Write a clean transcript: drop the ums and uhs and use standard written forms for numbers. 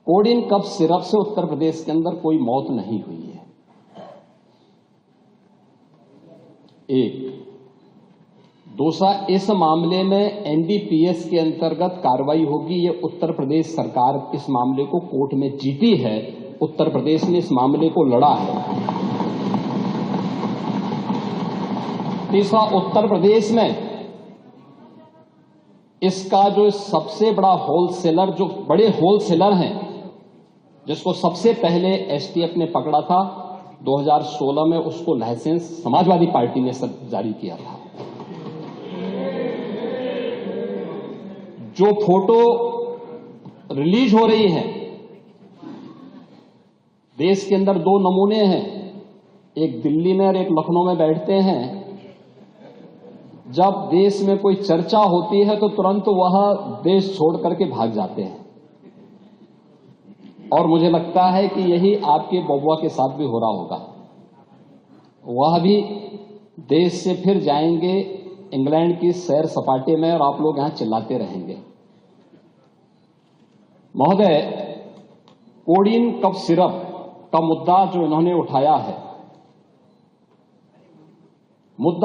Coding cough syrup से उत्तर प्रदेश के अंदर कोई मौत नहीं हुई है। एक दूसरा, इस मामले में एनडीपीएस के अंतर्गत कार्रवाई होगी। ये उत्तर प्रदेश सरकार इस मामले को कोर्ट में जीती है, उत्तर प्रदेश ने इस मामले को लड़ा है। तीसरा, उत्तर प्रदेश में इसका जो सबसे बड़ा होलसेलर, जो बड़े होलसेलर हैं, जिसको सबसे पहले एसटीएफ ने पकड़ा था 2016 में, उसको लाइसेंस समाजवादी पार्टी ने जारी किया था। जो फोटो रिलीज हो रही है, देश के अंदर दो नमूने हैं, एक दिल्ली में और एक लखनऊ में बैठते हैं। जब देश में कोई चर्चा होती है तो तुरंत वह देश छोड़ करके भाग जाते हैं, और मुझे लगता है कि यही आपके बबुआ के साथ भी हो रहा होगा। वह भी देश से फिर जाएंगे इंग्लैंड की सैर सपाटे में, और आप लोग यहां चिल्लाते रहेंगे। महोदय, कोडिन कफ सिरप का मुद्दा जो इन्होंने उठाया है, मुद्दा